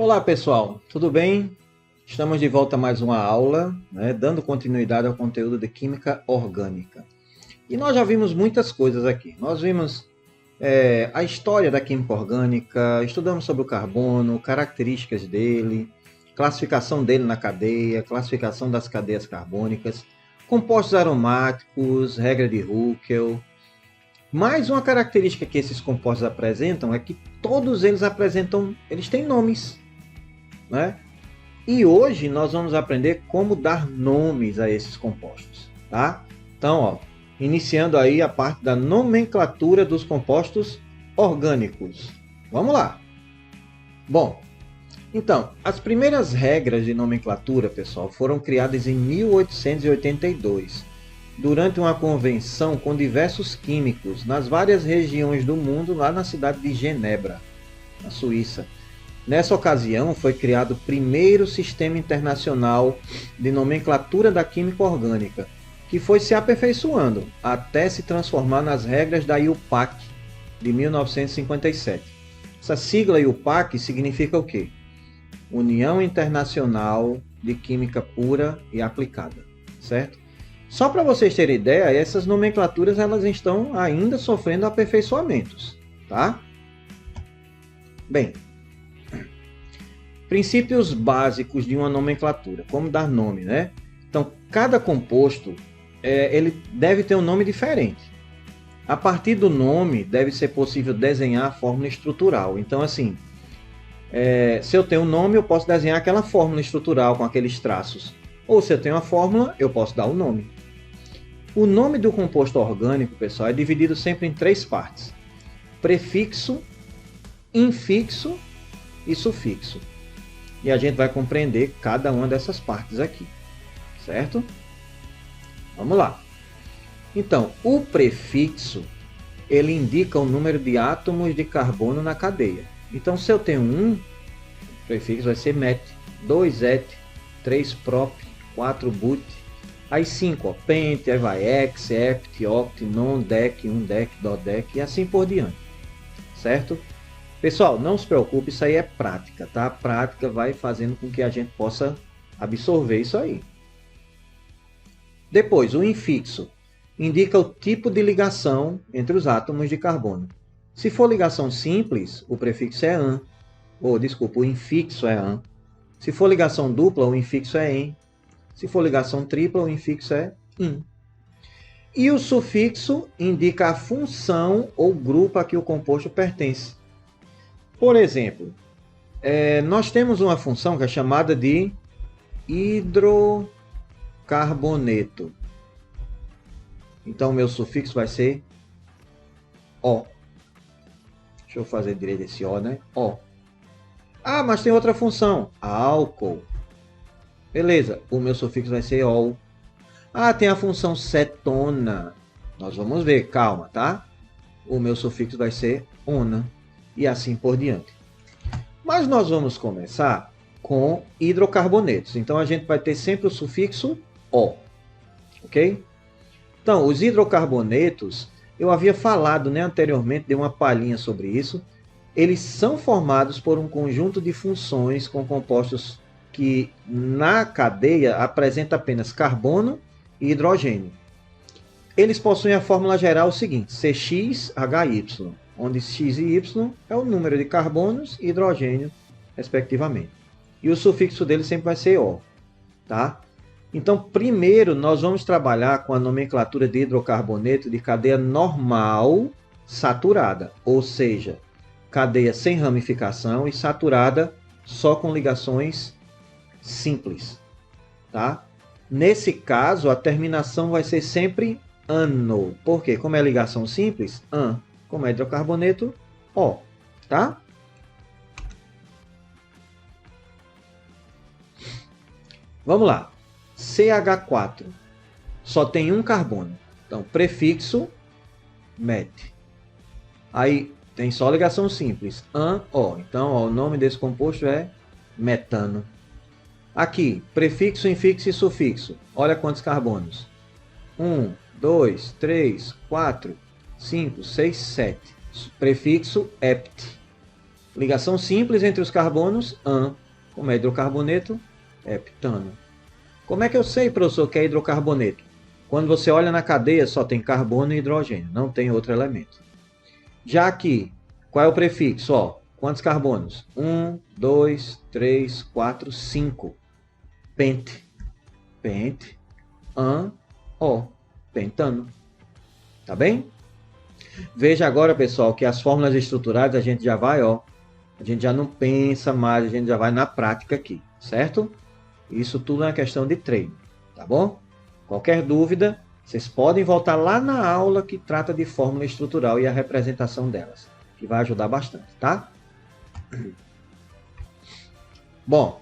Olá pessoal, tudo bem? Estamos de volta a mais uma aula, dando continuidade ao conteúdo de Química Orgânica. E nós já vimos muitas coisas aqui. Nós vimos a história da química orgânica, estudamos sobre o carbono, características dele, classificação dele na cadeia, classificação das cadeias carbônicas, compostos aromáticos, regra de Huckel. Mais uma característica que esses compostos apresentam é que todos eles têm nomes. Né? E hoje nós vamos aprender como dar nomes a esses compostos, tá? Então, iniciando aí a parte da nomenclatura dos compostos orgânicos. Vamos lá. Bom, então, as primeiras regras de nomenclatura, pessoal, foram criadas em 1882, durante uma convenção com diversos químicos nas várias regiões do mundo, lá na cidade de Genebra, na Suíça. Nessa ocasião, foi criado o primeiro sistema internacional de nomenclatura da química orgânica, que foi se aperfeiçoando até se transformar nas regras da IUPAC de 1957. Essa sigla IUPAC significa o quê? União Internacional de Química Pura e Aplicada, certo? Só para vocês terem ideia, essas nomenclaturas elas estão ainda sofrendo aperfeiçoamentos, tá? Bem, princípios básicos de uma nomenclatura, como dar nome, né? Então, cada composto ele deve ter um nome diferente. A partir do nome, deve ser possível desenhar a fórmula estrutural. Então, assim, se eu tenho um nome, eu posso desenhar aquela fórmula estrutural com aqueles traços. Ou se eu tenho a fórmula, eu posso dar o nome. O nome do composto orgânico, pessoal, é dividido sempre em três partes: prefixo, infixo e sufixo. E a gente vai compreender cada uma dessas partes aqui, certo? Vamos lá. Então, o prefixo, ele indica o número de átomos de carbono na cadeia. Então, se eu tenho o prefixo vai ser met, 2 et, 3 prop, 4 but, aí 5, pent, aí vai hex, hept, oct, non, dec, 1 dec, dodec e assim por diante, certo? Pessoal, não se preocupe, isso aí é prática, tá? A prática vai fazendo com que a gente possa absorver isso aí. Depois, o infixo indica o tipo de ligação entre os átomos de carbono. Se for ligação simples, o prefixo é an, o infixo é an. Se for ligação dupla, o infixo é en. Se for ligação tripla, o infixo é in. E o sufixo indica a função ou grupo a que o composto pertence. Por exemplo, nós temos uma função que é chamada de hidrocarboneto. Então, o meu sufixo vai ser O. Deixa eu fazer direito esse O, né? O. Ah, mas tem outra função. Álcool. Beleza, o meu sufixo vai ser OL. Ah, tem a função cetona. Nós vamos ver, calma, tá? O meu sufixo vai ser ona. E assim por diante. Mas nós vamos começar com hidrocarbonetos. Então a gente vai ter sempre o sufixo O. Ok? Então, os hidrocarbonetos, eu havia falado anteriormente, dei uma palhinha sobre isso. Eles são formados por um conjunto de funções com compostos que na cadeia apresenta apenas carbono e hidrogênio. Eles possuem a fórmula geral seguinte: CXHY, onde X e Y é o número de carbonos e hidrogênio, respectivamente. E o sufixo dele sempre vai ser O. Tá? Então, primeiro, nós vamos trabalhar com a nomenclatura de hidrocarboneto de cadeia normal saturada, ou seja, cadeia sem ramificação e saturada só com ligações simples. Tá? Nesse caso, a terminação vai ser sempre ano. Por quê? Como é ligação simples, an. Como é hidrocarboneto, O. Tá? Vamos lá. CH4. Só tem um carbono. Então, prefixo, met. Aí, tem só ligação simples. An, O. Então, o nome desse composto é metano. Aqui, prefixo, infixo e sufixo. Olha quantos carbonos. 1, 2, 3, 4, 5, 6, 7. Prefixo, ept. Ligação simples entre os carbonos, AN. Como é hidrocarboneto, heptano. Como é que eu sei, professor, que é hidrocarboneto? Quando você olha na cadeia, só tem carbono e hidrogênio, não tem outro elemento. Já aqui, qual é o prefixo? Ó, quantos carbonos? 1, 2, 3, 4, 5. Pente. Pente. An. O. Pentano. Tá bem? Veja agora, pessoal, que as fórmulas estruturadas a gente já vai, ó. A gente já não pensa mais, a gente já vai na prática aqui, certo? Isso tudo é uma questão de treino, tá bom? Qualquer dúvida, vocês podem voltar lá na aula que trata de fórmula estrutural e a representação delas, que vai ajudar bastante, tá? Bom,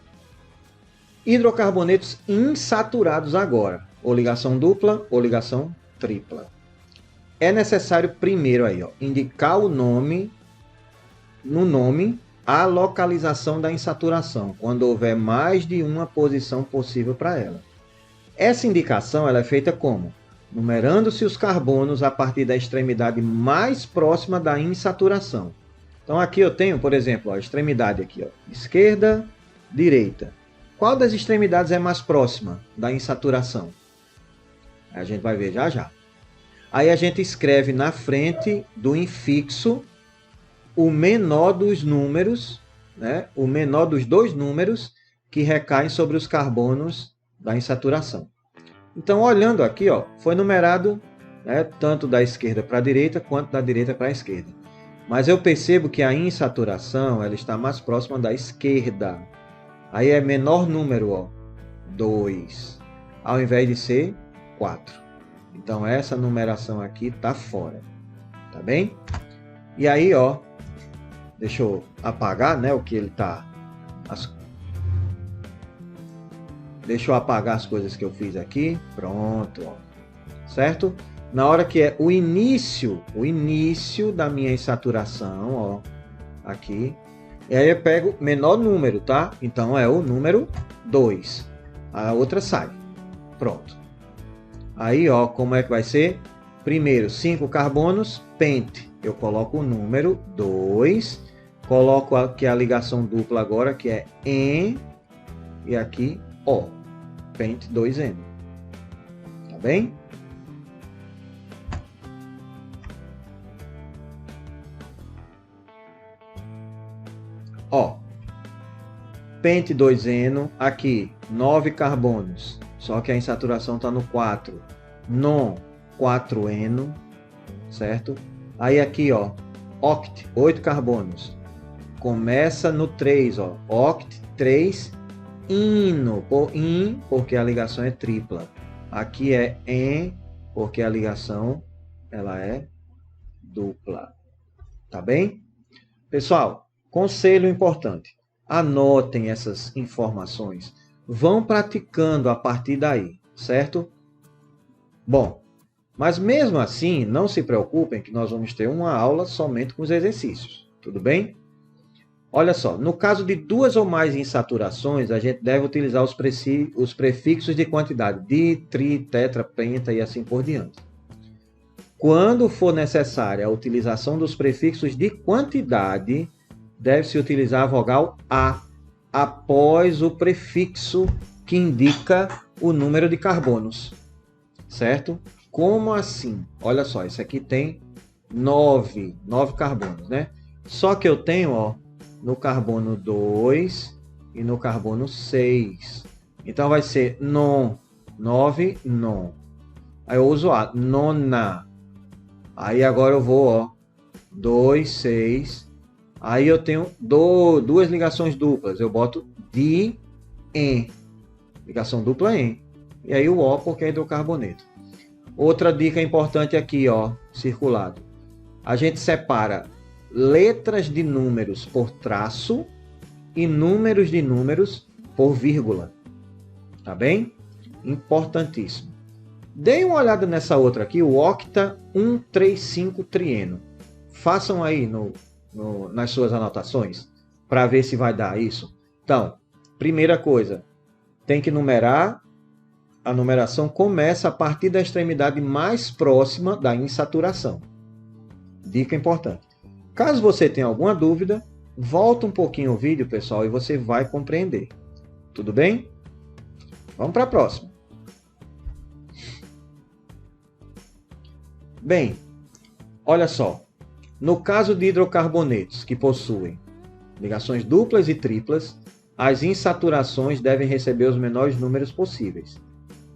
hidrocarbonetos insaturados agora, ou ligação dupla ou ligação tripla. É necessário primeiro aí, ó, indicar o nome, no nome, a localização da insaturação, quando houver mais de uma posição possível para ela. Essa indicação ela é feita como? Numerando-se os carbonos a partir da extremidade mais próxima da insaturação. Então aqui eu tenho, por exemplo, a extremidade aqui, ó, esquerda, direita. Qual das extremidades é mais próxima da insaturação? A gente vai ver já já. Aí a gente escreve na frente do infixo o menor dos números, né? O menor dos dois números que recaem sobre os carbonos da insaturação. Então, olhando aqui, ó, foi numerado, né, tanto da esquerda para a direita quanto da direita para a esquerda. Mas eu percebo que a insaturação ela está mais próxima da esquerda. Aí é menor número, ó, 2, ao invés de ser 4. Então essa numeração aqui está fora, tá bem? E aí, ó, deixa eu apagar, né, o que ele tá. Deixa eu apagar as coisas que eu fiz aqui. Pronto, ó. Certo? Na hora que é o início da minha insaturação, ó, aqui. E aí eu pego menor número, tá? Então é o número 2. A outra sai. Pronto. Aí, ó, como é que vai ser? Primeiro, 5 carbonos, pente. Eu coloco o número 2. Coloco aqui a ligação dupla agora, que é en. E aqui, O. Pente 2N. Tá bem? Ó. Pente 2Eno. Aqui, 9 carbonos. Só que a insaturação está no 4. Non 4Eno. Certo? Aí aqui, ó. Oct, 8 carbonos. Começa no 3, ó. Oct 3 ino, por in, porque a ligação é tripla. Aqui é en, porque a ligação ela é dupla. Tá bem? Pessoal, conselho importante. Anotem essas informações. Vão praticando a partir daí, certo? Bom, mas mesmo assim, não se preocupem que nós vamos ter uma aula somente com os exercícios. Tudo bem? Olha só, no caso de 2 ou mais insaturações, a gente deve utilizar os prefixos de quantidade, di, tri, tetra, penta e assim por diante. Quando for necessária a utilização dos prefixos de quantidade, deve-se utilizar a vogal A, após o prefixo que indica o número de carbonos. Certo? Como assim? Olha só, isso aqui tem 9 carbonos, né? Só que eu tenho, ó, no carbono 2 e no carbono 6. Então vai ser non, 9, non. Aí eu uso a, nona. Aí agora eu vou, ó, 2, 6. Aí eu tenho duas ligações duplas. Eu boto di, en. Ligação dupla en. E aí o O porque é hidrocarboneto. Outra dica importante aqui, ó, circulado. A gente separa letras de números por traço e números de números por vírgula. Tá bem? Importantíssimo. Deem uma olhada nessa outra aqui, o octa 135 trieno. Façam aí nas suas anotações para ver se vai dar isso. Então, primeira coisa, tem que numerar. A numeração começa a partir da extremidade mais próxima da insaturação. Dica importante. Caso você tenha alguma dúvida, Volta um pouquinho o vídeo, pessoal, e você vai compreender. Tudo bem? Vamos para a próxima. Bem, olha só. No caso de hidrocarbonetos que possuem ligações duplas e triplas, as insaturações devem receber os menores números possíveis.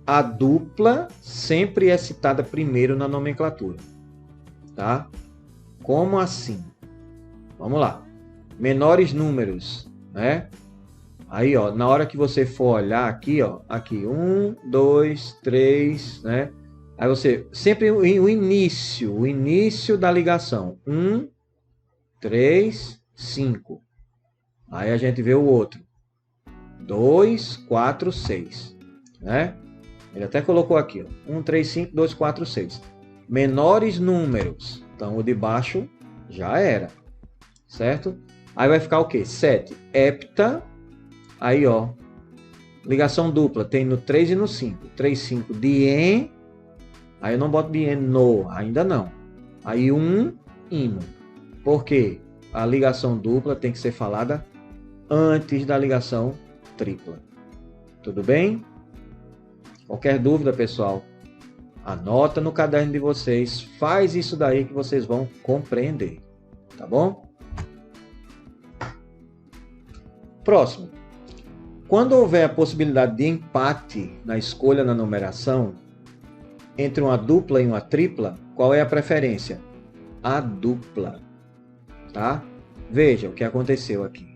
A dupla sempre é citada primeiro na nomenclatura. Tá? Como assim? Vamos lá. Menores números, né? Aí, ó, na hora que você for olhar aqui, ó, aqui, 1, 2, 3, né? Aí você, sempre o início da ligação. 1, 3, 5. Aí a gente vê o outro. 2, 4, 6. Né? Ele até colocou aqui, ó. 1, 3, 5, 2, 4, 6. Menores números. Então, o de baixo já era. Certo? Aí vai ficar o quê? 7. Hepta. Aí, ó. Ligação dupla. Tem no 3 e no 5. 3, 5. Dien. Aí eu não boto dien no. Ainda não. Aí 1. Ino. Por quê? A ligação dupla tem que ser falada antes da ligação tripla. Tudo bem? Qualquer dúvida, pessoal, anota no caderno de vocês. Faz isso daí que vocês vão compreender. Tá bom? Próximo. Quando houver a possibilidade de empate na escolha na numeração entre uma dupla e uma tripla, qual é a preferência? A dupla. Tá? Veja o que aconteceu aqui.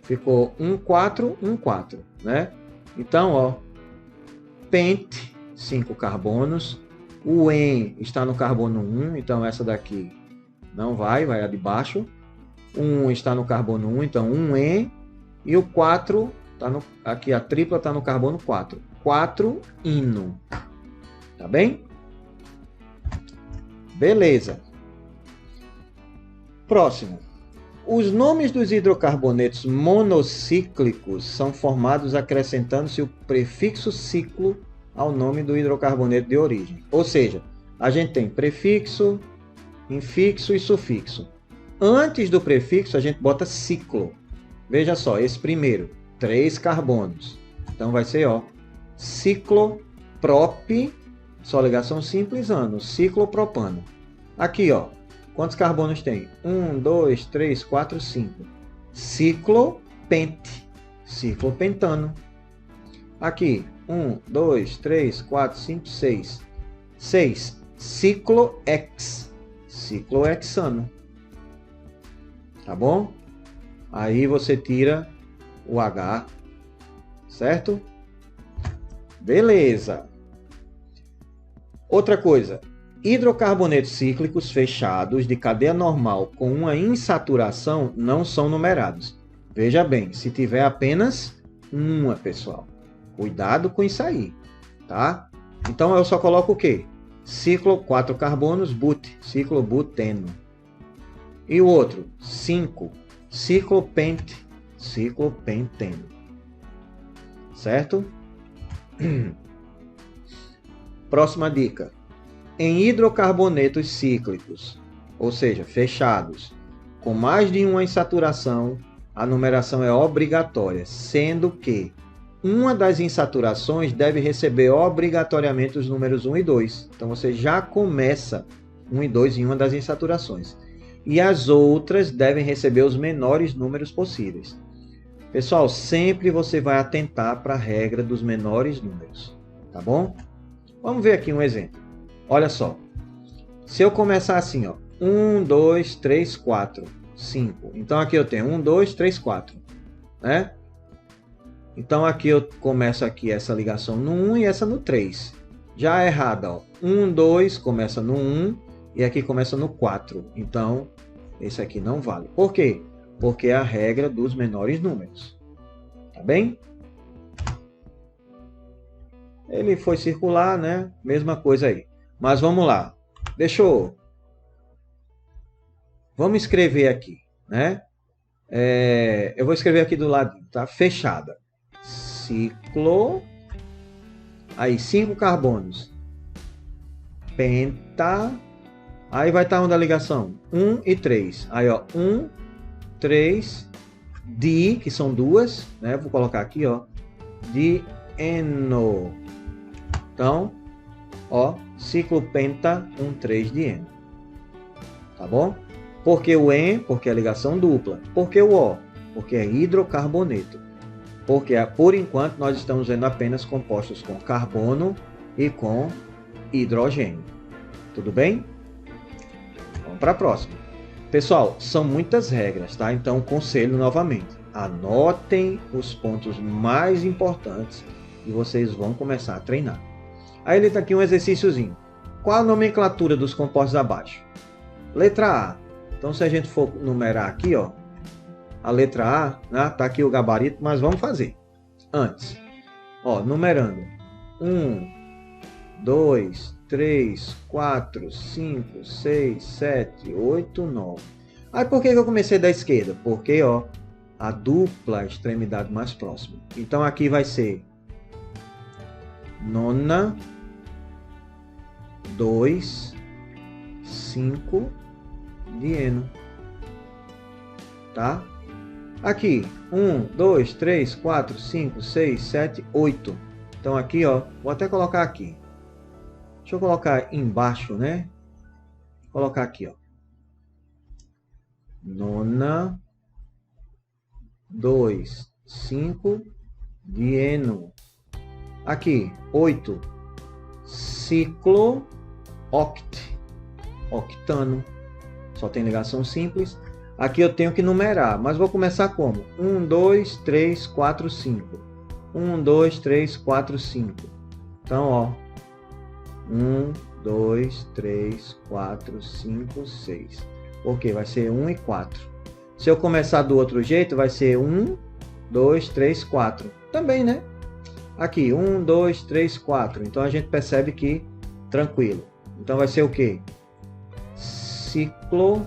Ficou 1, 4, 1, 4, né? Então, ó, pente, 5 carbonos. O en está no carbono 1, então essa daqui não vai a de baixo. 1 está no carbono 1, então 1 en. E o 4, aqui a tripla está no carbono 4. 4 ino. Tá bem? Beleza. Próximo. Os nomes dos hidrocarbonetos monocíclicos são formados acrescentando-se o prefixo ciclo ao nome do hidrocarboneto de origem. Ou seja, a gente tem prefixo, infixo e sufixo. Antes do prefixo, a gente bota ciclo. Veja só, esse primeiro, 3 carbonos. Então vai ser, ó, cicloprop, só ligação simples, ano, ciclopropano. Aqui, ó, quantos carbonos tem? 1, 2, 3, 4, 5. Ciclopente, ciclopentano. Aqui, 1, 2, 3, 4, 5, 6. 6, ciclohex, ciclohexano. Tá bom? Aí você tira o H, certo? Beleza. Outra coisa, hidrocarbonetos cíclicos fechados de cadeia normal com uma insaturação não são numerados. Veja bem, se tiver apenas uma, pessoal. Cuidado com isso aí, tá? Então eu só coloco o quê? Ciclo 4 carbonos, but, ciclobuteno. E o outro, 5, ciclopente, ciclopenteno. Certo? Próxima dica. Em hidrocarbonetos cíclicos, ou seja, fechados, com mais de uma insaturação, a numeração é obrigatória, sendo que uma das insaturações deve receber obrigatoriamente os números 1 e 2. Então você já começa 1 e 2 em uma das insaturações. E as outras devem receber os menores números possíveis. Pessoal, sempre você vai atentar para a regra dos menores números, tá bom? Vamos ver aqui um exemplo. Olha só. Se eu começar assim, ó, 1, 2, 3, 4, 5. Então aqui eu tenho 1, 2, 3, 4, né? Então aqui eu começo aqui essa ligação no 1 e essa no 3. Já é errada, ó. 1, 2 começa no 1 e aqui começa no 4. Então esse aqui não vale. Por quê? Porque é a regra dos menores números. Tá bem? Ele foi circular, né? Mesma coisa aí. Mas vamos lá. Vamos escrever aqui, né? Eu vou escrever aqui do lado, tá? Fechada. Ciclo. Aí, 5 carbonos. Penta. Aí vai estar onde a ligação? 1 e 3. Aí, ó. 1, 3 di, que são duas, né? Vou colocar aqui, ó, dieno. Então, ó, ciclo penta 1,3-dieno. Tá bom? Por que o en? Porque é ligação dupla. Por que o O? Porque é hidrocarboneto. Porque, por enquanto, nós estamos vendo apenas compostos com carbono e com hidrogênio. Tudo bem? Vamos para a próxima. Pessoal, são muitas regras, tá? Então, conselho novamente. Anotem os pontos mais importantes e vocês vão começar a treinar. Aí ele está aqui um exercíciozinho. Qual a nomenclatura dos compostos abaixo? Letra A. Então, se a gente for numerar aqui, ó, a letra A, né, tá aqui o gabarito, mas vamos fazer. Antes, ó, numerando. 1, 2, 3, 4, 5, 6, 7, 8, 9. Aí por que eu comecei da esquerda? Porque, ó, a dupla extremidade mais próxima. Então aqui vai ser nona, 2, 5, dieno. Tá? Aqui, 1, 2, 3, 4, 5, 6, 7, 8. Então aqui, ó, vou até colocar aqui. Deixa eu colocar embaixo, né? Vou colocar aqui, ó. Nona, 2, 5, dieno. Aqui, 8, ciclo oct, octano. Só tem ligação simples. Aqui eu tenho que numerar, mas vou começar como? 1, 2, 3, 4, 5. 1, 2, 3, 4, 5. Então, ó. 1, 2, 3, 4, 5, 6. Ok, vai ser 1 e 4. Se eu começar do outro jeito, vai ser 1, 2, 3, 4. Também, né? Aqui, 1, 2, 3, 4. Então a gente percebe que tranquilo. Então vai ser o quê? Ciclo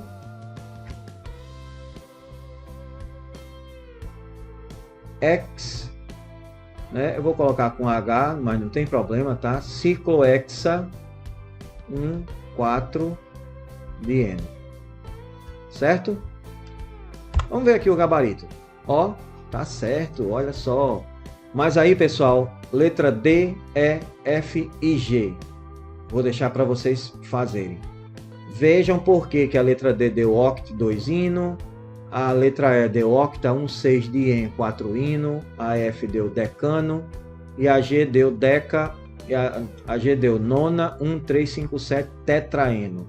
X, né? Eu vou colocar com H, mas não tem problema, tá? Ciclohexa 1,4-dieno. Certo? Vamos ver aqui o gabarito. Ó, tá certo, olha só. Mas aí, pessoal, letra D, E, F e G. Vou deixar para vocês fazerem. Vejam por que a letra D deu oct 2-ino, a letra E deu octa 1,6-dien 4-ino, a F deu decano e a G deu deca, e a G deu nona 1,3,5,7 tetraeno,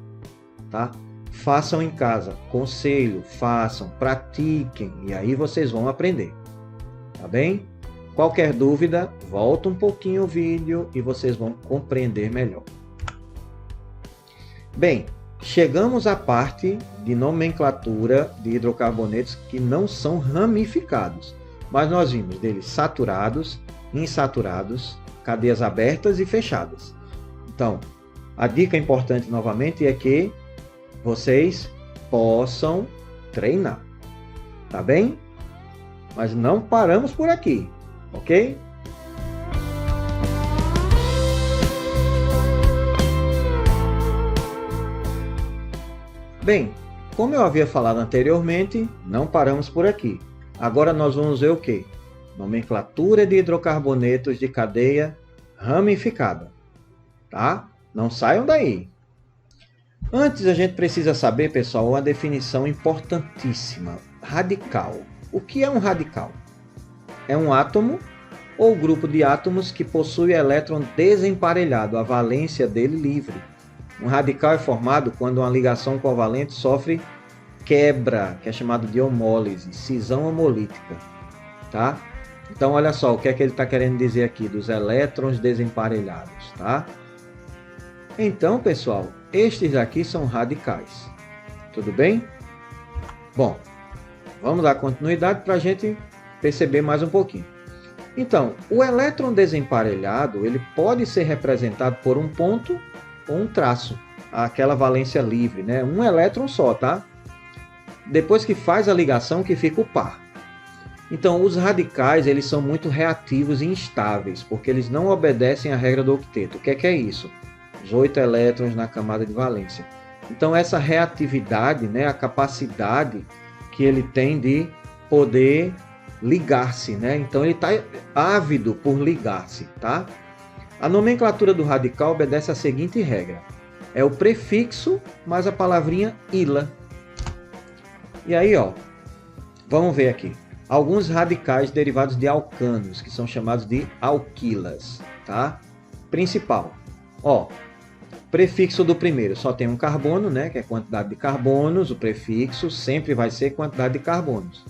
tá? Façam em casa, conselho, façam, pratiquem e aí vocês vão aprender, tá bem? Qualquer dúvida, volta um pouquinho o vídeo e vocês vão compreender melhor. Bem, chegamos à parte de nomenclatura de hidrocarbonetos que não são ramificados, mas nós vimos deles saturados, insaturados, cadeias abertas e fechadas. Então, a dica importante novamente é que vocês possam treinar, tá bem? Mas não paramos por aqui, ok? Bem, como eu havia falado anteriormente, não paramos por aqui. Agora nós vamos ver o quê? Nomenclatura de hidrocarbonetos de cadeia ramificada, tá? Não saiam daí. Antes a gente precisa saber, pessoal, uma definição importantíssima. Radical. O que é um radical? É um átomo ou grupo de átomos que possui elétron desemparelhado, a valência dele livre. Um radical é formado quando uma ligação covalente sofre quebra, que é chamado de homólise, cisão homolítica, tá? Então, olha só, o que é que ele está querendo dizer aqui dos elétrons desemparelhados, tá? Então, pessoal, estes aqui são radicais, tudo bem? Bom, vamos dar continuidade para a gente perceber mais um pouquinho. Então, o elétron desemparelhado, ele pode ser representado por um ponto ou um traço, aquela valência livre, né? Um elétron só, tá? Depois que faz a ligação que fica o par. Então, os radicais, eles são muito reativos e instáveis, porque eles não obedecem à regra do octeto. O que é isso? Os 8 elétrons na camada de valência. Então, essa reatividade, né, a capacidade que ele tem de poder ligar-se, né? Então ele está ávido por ligar-se, tá? A nomenclatura do radical obedece à seguinte regra: é o prefixo mais a palavrinha ila. E aí, ó, vamos ver aqui. Alguns radicais derivados de alcanos, que são chamados de alquilas, tá? Principal, ó, prefixo do primeiro só tem um carbono, né? Que é quantidade de carbonos. O prefixo sempre vai ser quantidade de carbonos.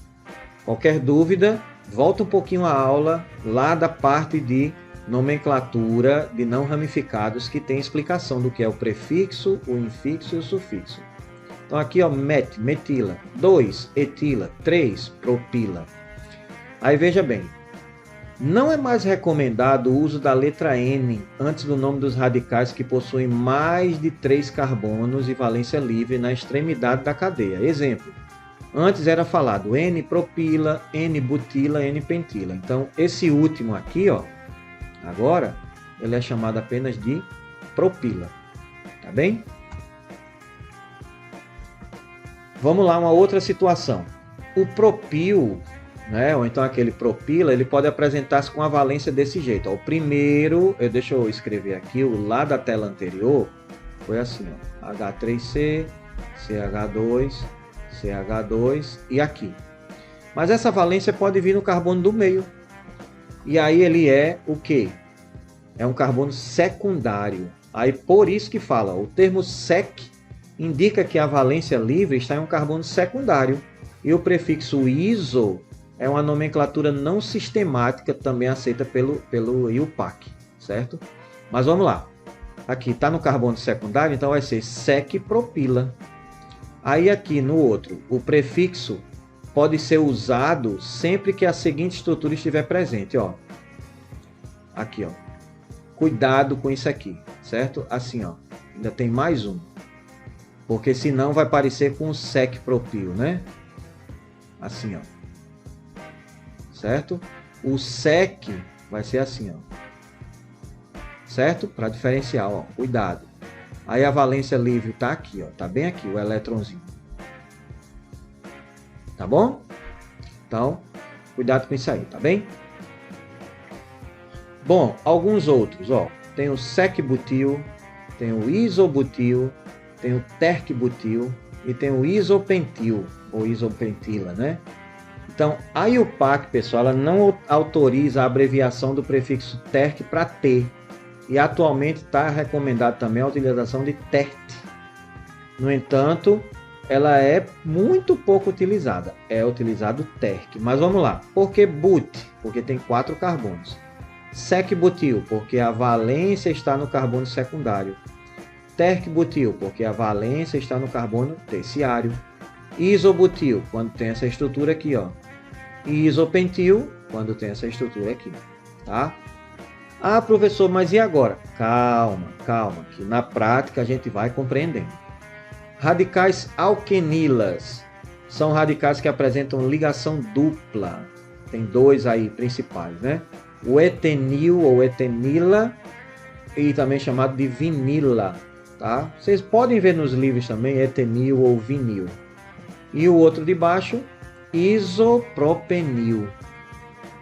Qualquer dúvida, volta um pouquinho a aula lá da parte de nomenclatura de não ramificados, que tem explicação do que é o prefixo, o infixo e o sufixo. Então aqui, ó, metila, 2, etila, 3, propila. Aí veja bem, não é mais recomendado o uso da letra N antes do nome dos radicais que possuem mais de 3 carbonos e valência livre na extremidade da cadeia. Exemplo, antes era falado N-propila, N-butila, N-pentila. Então esse último aqui, ó, agora ele é chamado apenas de propila, tá bem? Vamos lá, uma outra situação. O propil, né, ou então aquele propila, ele pode apresentar-se com a valência desse jeito. Ó, o primeiro, deixa eu escrever aqui, o lá da tela anterior, foi assim, ó, H3C, CH2, CH2 e aqui. Mas essa valência pode vir no carbono do meio. E aí ele é o quê? É um carbono secundário. Aí por isso que fala, o termo sec indica que a valência livre está em um carbono secundário. E o prefixo iso é uma nomenclatura não sistemática, também aceita pelo IUPAC, certo? Mas vamos lá. Aqui está no carbono secundário, então vai ser sec-propila. Aí aqui no outro, o prefixo pode ser usado sempre que a seguinte estrutura estiver presente, ó. Aqui, ó. Cuidado com isso aqui, certo? Assim, ó. Ainda tem mais um. Porque senão vai parecer com o sec-propil, né? Assim, ó. Certo? O sec vai ser assim, ó. Certo? Para diferenciar, ó. Cuidado. Aí a valência livre tá aqui, ó. Tá bem aqui, o elétronzinho. Tá bom? Então, cuidado com isso aí, tá bem? Bom, alguns outros, ó. Tem o sec-butil, tem o isobutil, tem o terc-butil e tem o isopentil, ou isopentila, né? Então, a IUPAC, pessoal, ela não autoriza a abreviação do prefixo terc para T. E atualmente está recomendado também a utilização de TERT. No entanto, ela é muito pouco utilizada. É utilizado TERC. Mas vamos lá. Por que but? Porque tem 4 carbonos. Sec-butil, porque a valência está no carbono secundário. Terc-butil, porque a valência está no carbono terciário. Isobutil, quando tem essa estrutura aqui, ó. E isopentil, quando tem essa estrutura aqui, tá? Ah, professor, mas e agora? Calma, calma, que na prática a gente vai compreendendo. Radicais alquenilas são radicais que apresentam ligação dupla. Tem 2 aí principais, né? O etenil ou etenila e também chamado de vinila, tá? Vocês podem ver nos livros também etenil ou vinil. E o outro de baixo, isopropenil,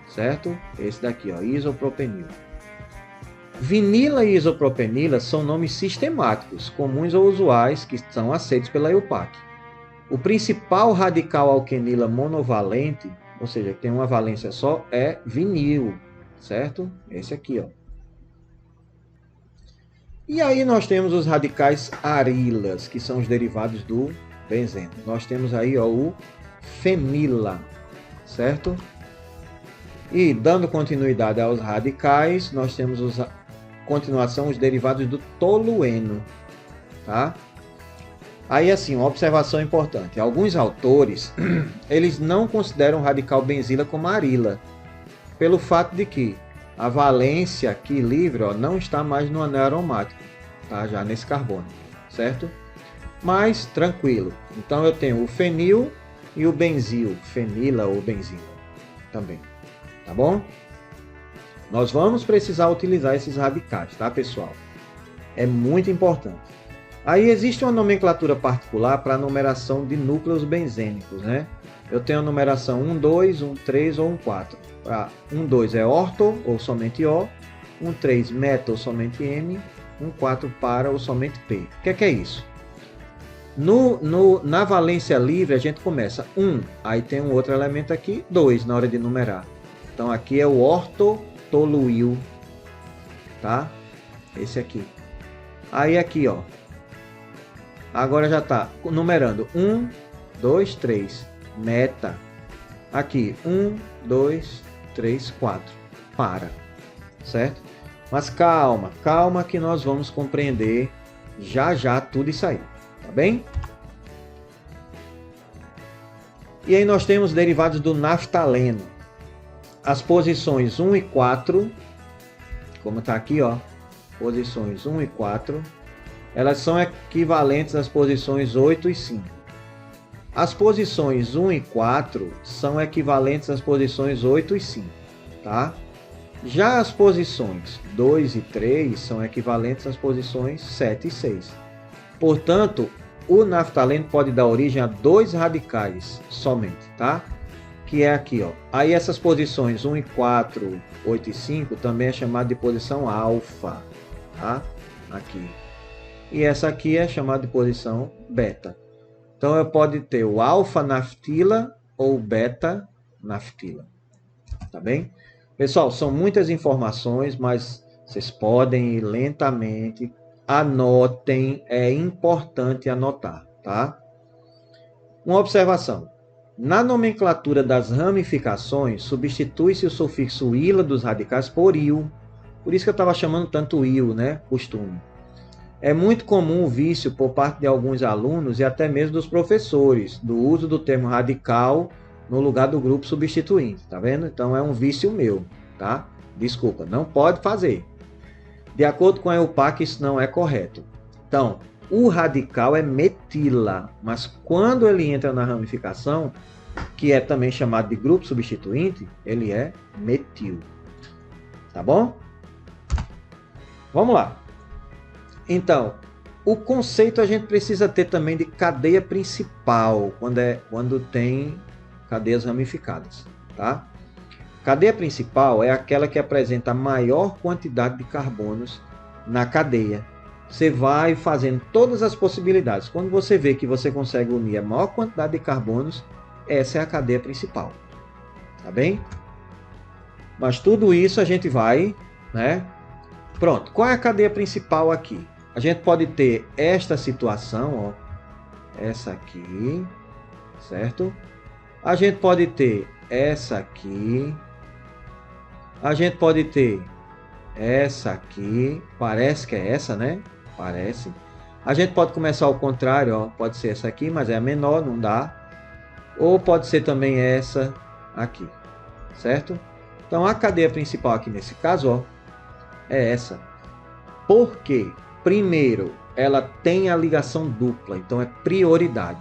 certo? Esse daqui, ó, isopropenil. Vinila e isopropenila são nomes sistemáticos, comuns ou usuais, que são aceitos pela IUPAC. O principal radical alquenila monovalente, ou seja, que tem uma valência só, é vinil, certo? Esse aqui, ó. E aí nós temos os radicais arilas, que são os derivados do benzeno. Nós temos aí, ó, o fenila, certo? E dando continuidade aos radicais, nós temos continuação os derivados do tolueno, tá? Aí assim, uma observação importante. Alguns autores, eles não consideram o radical benzila como arila, pelo fato de que a valência aqui livre, ó, não está mais no anel aromático, tá? Já nesse carbono, certo? Mas tranquilo. Então eu tenho o fenil e o benzil, fenila ou benzila também, tá bom? Nós vamos precisar utilizar esses radicais, tá, pessoal? É muito importante. Aí existe uma nomenclatura particular para a numeração de núcleos benzênicos, né? Eu tenho a numeração 1, 2, 1, 3 ou 1, 4. 1, 2 é orto ou somente O, 1, 3 meta ou somente M, 1, 4 para ou somente P. O que é isso? Na valência livre a gente começa 1, aí tem um outro elemento aqui, 2 na hora de numerar. Então aqui é o ortotoluil, tá? Esse aqui. Aí aqui, ó. Agora já está numerando 1, 2, 3, meta. Aqui 1, 2, 3, 4, para, certo? Mas calma, calma que nós vamos compreender já tudo isso aí, tá bem? E aí nós temos derivados do naftaleno. As posições 1 e 4, como está aqui, ó, posições 1 e 4, elas são equivalentes às posições 8 e 5. As posições 1 e 4 são equivalentes às posições 8 e 5, tá? Já as posições 2 e 3 são equivalentes às posições 7 e 6. Portanto, o naftaleno pode dar origem a 2 radicais somente, tá? Que é aqui, ó. Aí essas posições 1 e 4, 8 e 5 também é chamada de posição alfa, tá? Aqui. E essa aqui é chamada de posição beta. Então eu pode ter o alfa-naftila ou beta-naftila. Tá bem? Pessoal, são muitas informações, mas vocês podem ir lentamente. Anotem, é importante anotar, tá? Uma observação. Na nomenclatura das ramificações, substitui-se o sufixo ila dos radicais por il. Por isso que eu estava chamando tanto il, né? Costume. É muito comum o vício por parte de alguns alunos e até mesmo dos professores, do uso do termo radical no lugar do grupo substituinte, tá vendo? Então é um vício meu, tá? Desculpa, não pode fazer. De acordo com a EUPAC, isso não é correto. Então, o radical é metila, mas quando ele entra na ramificação, que é também chamado de grupo substituinte, ele é metil. Tá bom? Vamos lá. Então, o conceito a gente precisa ter também de cadeia principal, quando tem cadeias ramificadas, tá? Cadeia principal é aquela que apresenta a maior quantidade de carbonos na cadeia. Você vai fazendo todas as possibilidades. Quando você vê que você consegue unir a maior quantidade de carbonos, essa é a cadeia principal, tá bem? Mas tudo isso a gente vai, né? Pronto, qual é a cadeia principal aqui? A gente pode ter esta situação, ó, essa aqui, certo? A gente pode ter essa aqui. A gente pode ter essa aqui. Parece que é essa, né? Parece. A gente pode começar ao contrário, ó. Pode ser essa aqui, mas é a menor, não dá. Ou pode ser também essa aqui, certo? Então a cadeia principal aqui nesse caso, ó, é essa. Por quê? Primeiro, ela tem a ligação dupla, então é prioridade.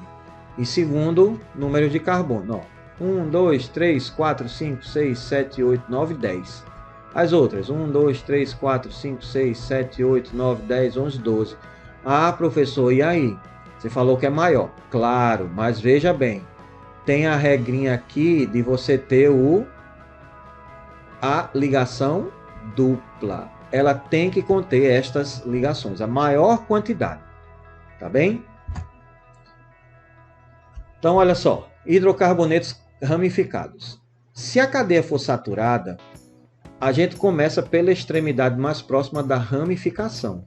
E segundo, número de carbono. Ó, 1, 2, 3, 4, 5, 6, 7, 8, 9, 10. As outras, 1, 2, 3, 4, 5, 6, 7, 8, 9, 10, 11, 12. Ah, professor, e aí? Você falou que é maior. Claro, mas veja bem. Tem a regrinha aqui de você ter a ligação dupla. Ela tem que conter estas ligações, a maior quantidade, tá bem? Então, olha só, hidrocarbonetos ramificados. Se a cadeia for saturada, a gente começa pela extremidade mais próxima da ramificação.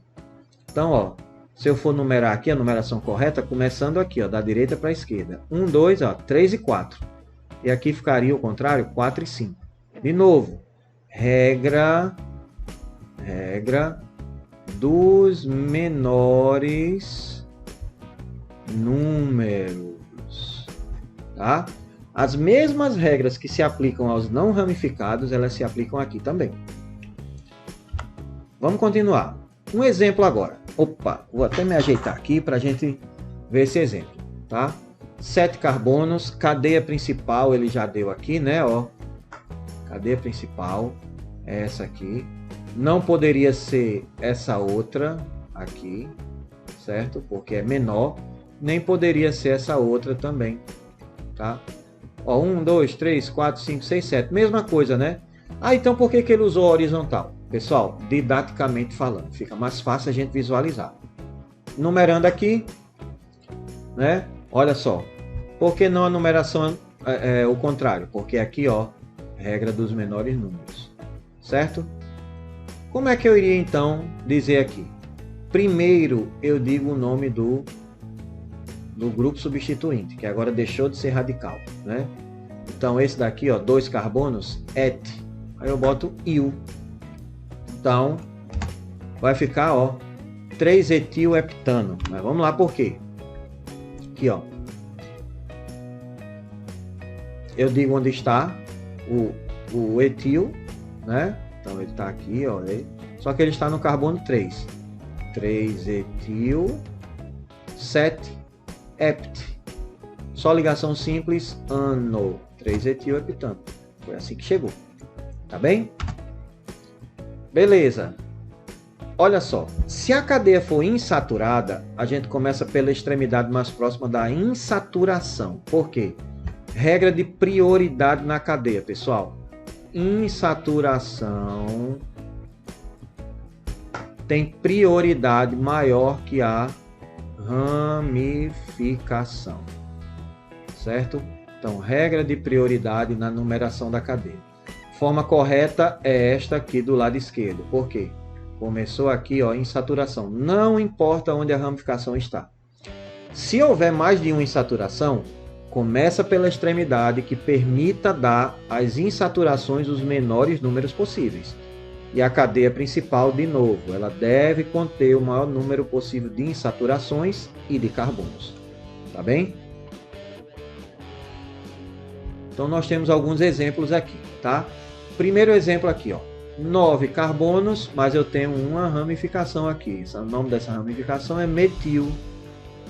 Então, ó, se eu for numerar aqui, a numeração correta, começando aqui, ó, da direita para a esquerda. 1, 2, ó, 3 e 4. E aqui ficaria o contrário, 4 e 5. De novo, regra dos menores números, tá? As mesmas regras que se aplicam aos não ramificados, elas se aplicam aqui também. Vamos continuar. Um exemplo agora. Opa, vou até me ajeitar aqui para a gente ver esse exemplo, tá? 7 carbonos, cadeia principal ele já deu aqui, né? Ó, cadeia principal é essa aqui. Não poderia ser essa outra aqui, certo? Porque é menor, nem poderia ser essa outra também, tá? Ó, 1, 2, 3, 4, 5, 6, 7, mesma coisa, né? Ah, então por que que ele usou a horizontal? Pessoal, didaticamente falando, fica mais fácil a gente visualizar. Numerando aqui, né? Olha só, por que não a numeração o contrário? Porque aqui, ó, regra dos menores números, certo? Como é que eu iria então dizer aqui? Primeiro eu digo o nome do grupo substituinte, que agora deixou de ser radical, né? Então esse daqui, ó, 2 carbonos, et. Aí eu boto il. Então vai ficar, ó, 3-etil-heptano. Mas vamos lá por quê? Aqui, ó. Eu digo onde está o etil, né? Então ele está aqui, ó. Só que ele está no carbono 3. 3-etil, 7-hept. Só ligação simples, ano. 3-etil-heptano. Foi assim que chegou. Tá bem? Beleza. Olha só. Se a cadeia for insaturada, a gente começa pela extremidade mais próxima da insaturação. Por quê? Regra de prioridade na cadeia, pessoal. Insaturação tem prioridade maior que a ramificação, certo? Então, regra de prioridade na numeração da cadeia. Forma correta é esta aqui do lado esquerdo. Por quê? Começou aqui, ó, insaturação. Não importa onde a ramificação está. Se houver mais de uma insaturação, começa pela extremidade que permita dar às insaturações os menores números possíveis. E a cadeia principal, de novo, ela deve conter o maior número possível de insaturações e de carbonos. Tá bem? Então nós temos alguns exemplos aqui, tá? Primeiro exemplo aqui, ó. 9 carbonos, mas eu tenho uma ramificação aqui. O nome dessa ramificação é metil,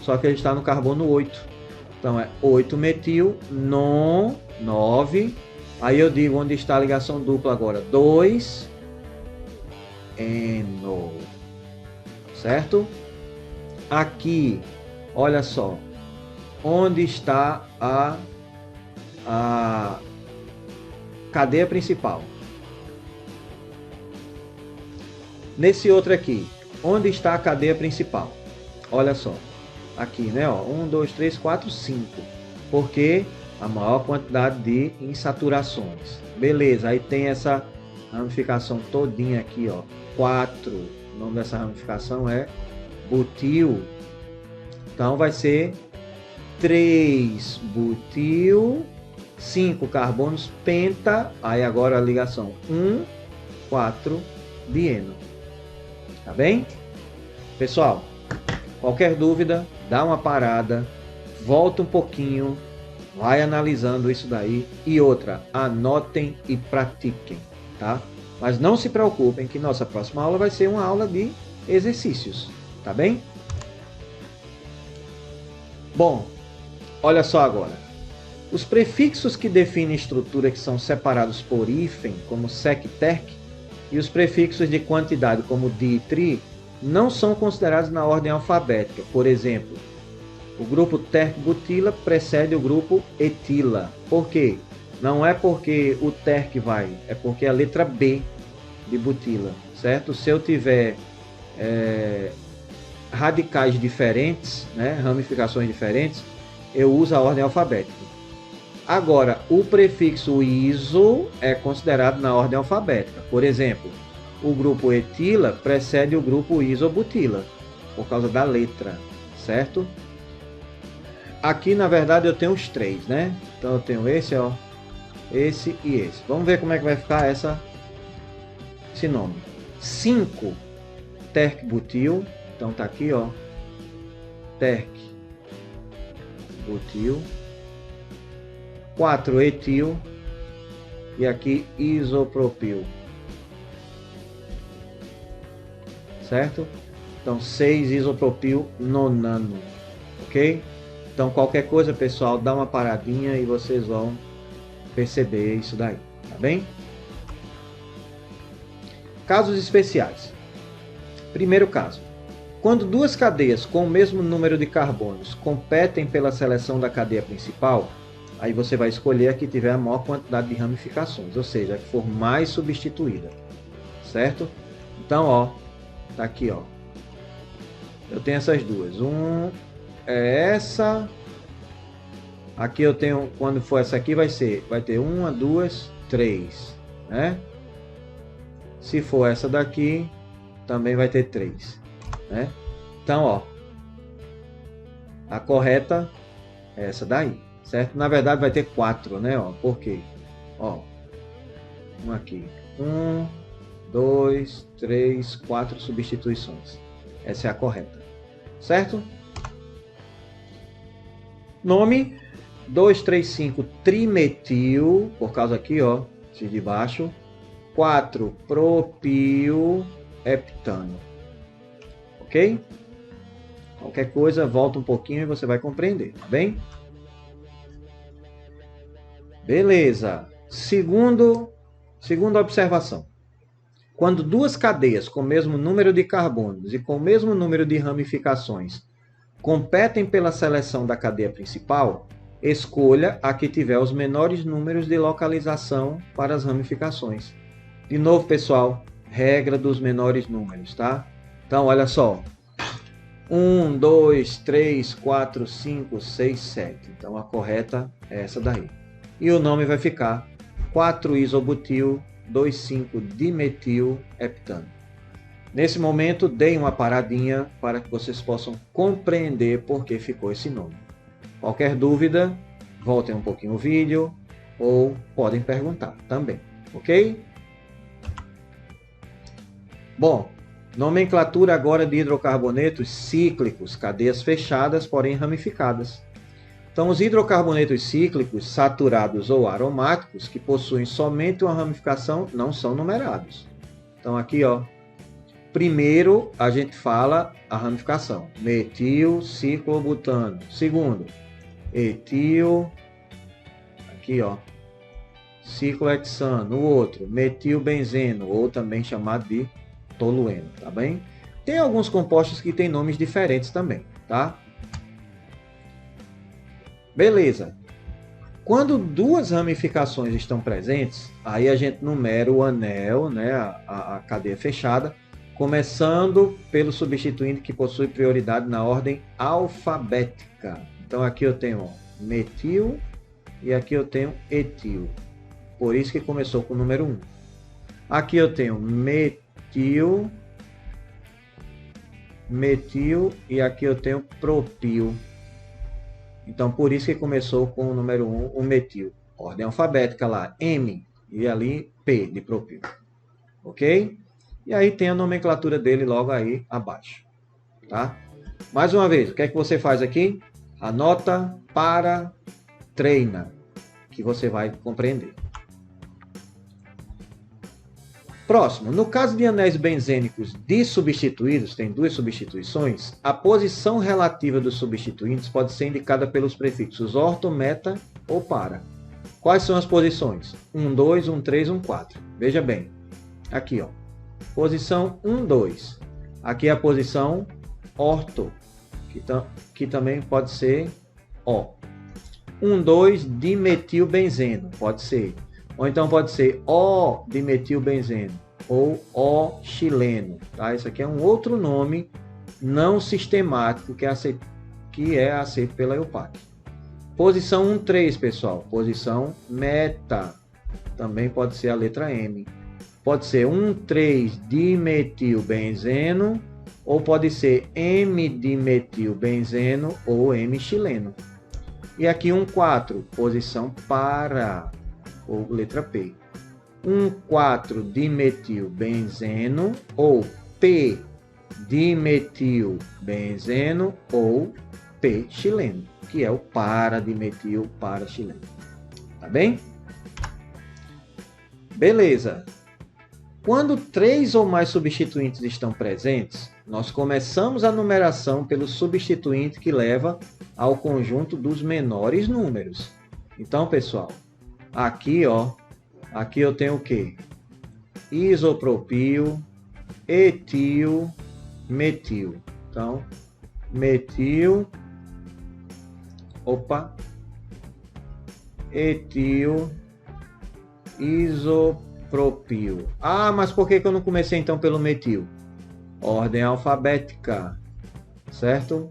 só que ele está no carbono 8. Então é 8-metil, non, 9. Aí eu digo onde está a ligação dupla agora, 2-eno. Certo? Aqui, olha só, onde está a cadeia principal. Nesse outro aqui, onde está a cadeia principal? Olha só, aqui, né? Ó, 1, 2, 3, 4, 5. Porque a maior quantidade de insaturações. Beleza, aí tem essa ramificação todinha aqui, ó. 4. O nome dessa ramificação é butil. Então vai ser 3 butil, 5 carbonos penta. Aí agora a ligação 1, 4 dieno. Tá bem? Pessoal, qualquer dúvida, dá uma parada, volta um pouquinho, vai analisando isso daí. E outra, anotem e pratiquem, tá? Mas não se preocupem que nossa próxima aula vai ser uma aula de exercícios, tá bem? Bom, olha só agora. Os prefixos que definem estrutura que são separados por hífen, como sec, terc, e os prefixos de quantidade, como di e tri, não são considerados na ordem alfabética. Por exemplo, o grupo terc-butila precede o grupo etila. Por quê? Não é porque o terc vai, é porque é a letra B de butila, certo? Se eu tiver radicais diferentes, né, ramificações diferentes, eu uso a ordem alfabética. Agora, o prefixo iso é considerado na ordem alfabética. Por exemplo, o grupo etila precede o grupo isobutila, por causa da letra, certo? Aqui, na verdade, eu tenho os 3, né? Então, eu tenho esse, ó, esse e esse. Vamos ver como é que vai ficar esse nome. 5, terc-butil. Então, tá aqui, ó, terc-butil. 4, etil. E aqui, isopropil. Certo? Então, 6, isopropil nonano. Ok? Então, qualquer coisa, pessoal, dá uma paradinha e vocês vão perceber isso daí. Tá bem? Casos especiais. Primeiro caso. Quando duas cadeias com o mesmo número de carbonos competem pela seleção da cadeia principal, aí você vai escolher a que tiver a maior quantidade de ramificações, ou seja, a que for mais substituída, certo? Então, ó, tá aqui, ó. Eu tenho essas duas. É essa. Aqui eu tenho, quando for essa aqui, vai ter 1, 2, 3, né? Se for essa daqui, também vai ter 3, né? Então, ó, a correta é essa daí, certo? Na verdade vai ter 4, né? Ó, por quê? Ó, aqui, 1, 2, 3, 4 substituições. Essa é a correta, certo? Nome 2,3,5 trimetil, por causa aqui, ó, esse de baixo. 4 propil heptano. Ok? Qualquer coisa, volta um pouquinho e você vai compreender, tá bem? Beleza. Segunda observação. Quando duas cadeias com o mesmo número de carbonos e com o mesmo número de ramificações competem pela seleção da cadeia principal, escolha a que tiver os menores números de localização para as ramificações. De novo, pessoal, regra dos menores números, tá? Então, olha só. 1, 2, 3, 4, 5, 6, 7. Então, a correta é essa daí. E o nome vai ficar 4-isobutil 2,5-dimetil heptano. Nesse momento, deem uma paradinha para que vocês possam compreender por que ficou esse nome. Qualquer dúvida, voltem um pouquinho o vídeo ou podem perguntar também, ok? Bom, nomenclatura agora de hidrocarbonetos cíclicos, cadeias fechadas, porém ramificadas. Então, os hidrocarbonetos cíclicos, saturados ou aromáticos, que possuem somente uma ramificação, não são numerados. Então, aqui, ó, primeiro a gente fala a ramificação, metil ciclobutano. Segundo, etil, aqui, ó, ciclohexano. O outro, metilbenzeno, ou também chamado de tolueno, tá bem? Tem alguns compostos que têm nomes diferentes também, tá? Beleza. Quando duas ramificações estão presentes, aí a gente numera o anel, né, a cadeia fechada, começando pelo substituinte que possui prioridade na ordem alfabética. Então aqui eu tenho, ó, metil e aqui eu tenho etil. Por isso que começou com o número 1. Aqui eu tenho metil e aqui eu tenho propil. Então, por isso que começou com o número 1, o metil. Ordem alfabética lá, M, e ali P, de propil. Ok? E aí tem a nomenclatura dele logo aí abaixo. Tá? Mais uma vez, o que é que você faz aqui? Anota, para, treina, que você vai compreender. Próximo, no caso de anéis benzênicos dissubstituídos, tem duas substituições, a posição relativa dos substituintes pode ser indicada pelos prefixos orto, meta ou para. Quais são as posições? 1, 2, 1, 3, 1, 4. Veja bem, aqui, ó, posição 1, 2. Aqui é a posição orto, que também pode ser O. 1, 2, dimetilbenzeno, pode ser. Ou então pode ser O-dimetilbenzeno ou O-xileno. Tá? Isso aqui é um outro nome não sistemático que é aceito pela EUPAC. Posição 1,3, pessoal. Posição meta. Também pode ser a letra M. Pode ser 1,3-dimetilbenzeno ou pode ser M-dimetilbenzeno ou M-xileno. E aqui 1,4, posição para, ou letra P. 1,4-dimetilbenzeno ou P-dimetilbenzeno ou P-xileno, que é o para-dimetil para-xileno. Tá bem? Beleza. Quando 3 ou mais substituintes estão presentes, nós começamos a numeração pelo substituinte que leva ao conjunto dos menores números. Então, pessoal, aqui, ó, aqui eu tenho o quê? Isopropil, etil, metil. Então, metil, etil, isopropil. Ah, mas por que eu não comecei então pelo metil? Ordem alfabética, certo?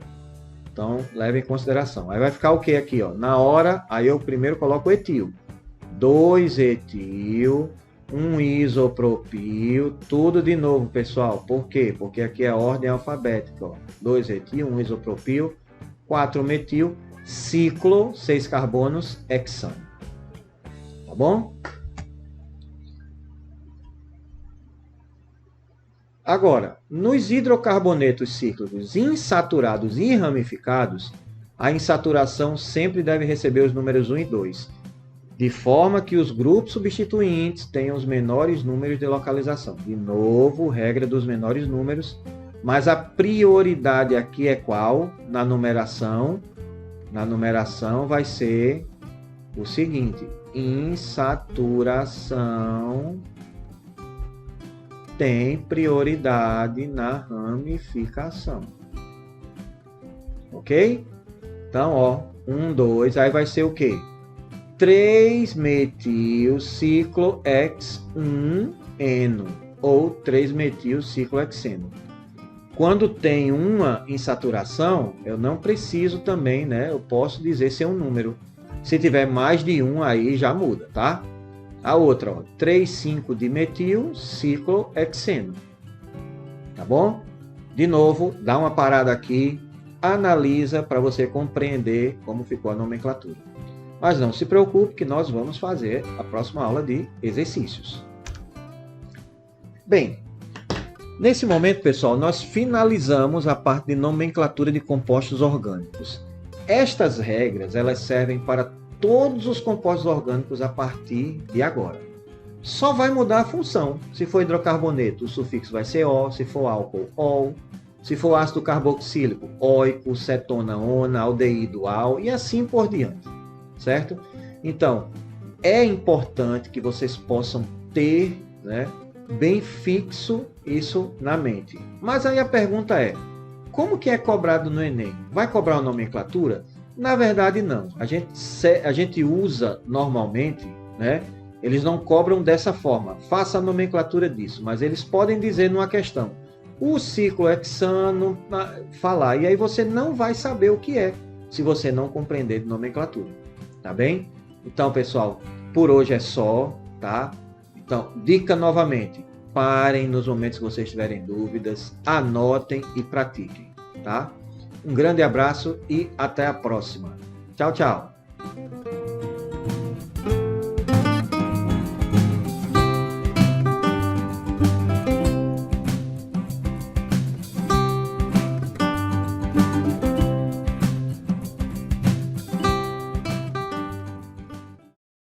Então, leve em consideração. Aí vai ficar o que aqui, ó? Na hora, aí eu primeiro coloco o etil. 2 etil, 1 isopropil, tudo de novo, pessoal. Por quê? Porque aqui é a ordem alfabética, ó. 2 etil, 1 isopropil, 4 metil, ciclo, 6 carbonos, hexano. Tá bom? Agora, nos hidrocarbonetos cíclicos insaturados e ramificados, a insaturação sempre deve receber os números 1 e 2, de forma que os grupos substituintes tenham os menores números de localização. De novo, regra dos menores números, mas a prioridade aqui é qual? Na numeração vai ser o seguinte: insaturação tem prioridade na ramificação. Ok? Então, ó, 1, 2, aí vai ser o quê? 3-metil-ciclohexeno ou 3-metil-ciclohexeno. Quando tem uma insaturação, eu não preciso também, né? Eu posso dizer se é um número. Se tiver mais de um, aí já muda, tá? A outra, ó, 3,5-dimetil-ciclohexeno. Tá bom? De novo, dá uma parada aqui, analisa para você compreender como ficou a nomenclatura. Mas não se preocupe que nós vamos fazer a próxima aula de exercícios. Bem, nesse momento, pessoal, nós finalizamos a parte de nomenclatura de compostos orgânicos. Estas regras, elas servem para todos os compostos orgânicos a partir de agora. Só vai mudar a função. Se for hidrocarboneto, o sufixo vai ser O, se for álcool, OL, se for ácido carboxílico, OICO, cetona, ONA, aldeído, AL e assim por diante, certo? Então, é importante que vocês possam ter, né, bem fixo isso na mente. Mas aí a pergunta é, como que é cobrado no Enem? Vai cobrar uma nomenclatura? Na verdade, não. A gente usa normalmente, né? Eles não cobram dessa forma. Faça a nomenclatura disso, mas eles podem dizer numa questão. O ciclohexano, falar. E aí você não vai saber o que é, se você não compreender de nomenclatura. Tá bem? Então, pessoal, por hoje é só, tá? Então, dica novamente. Parem nos momentos que vocês tiverem dúvidas, anotem e pratiquem, tá? Um grande abraço e até a próxima. Tchau, tchau.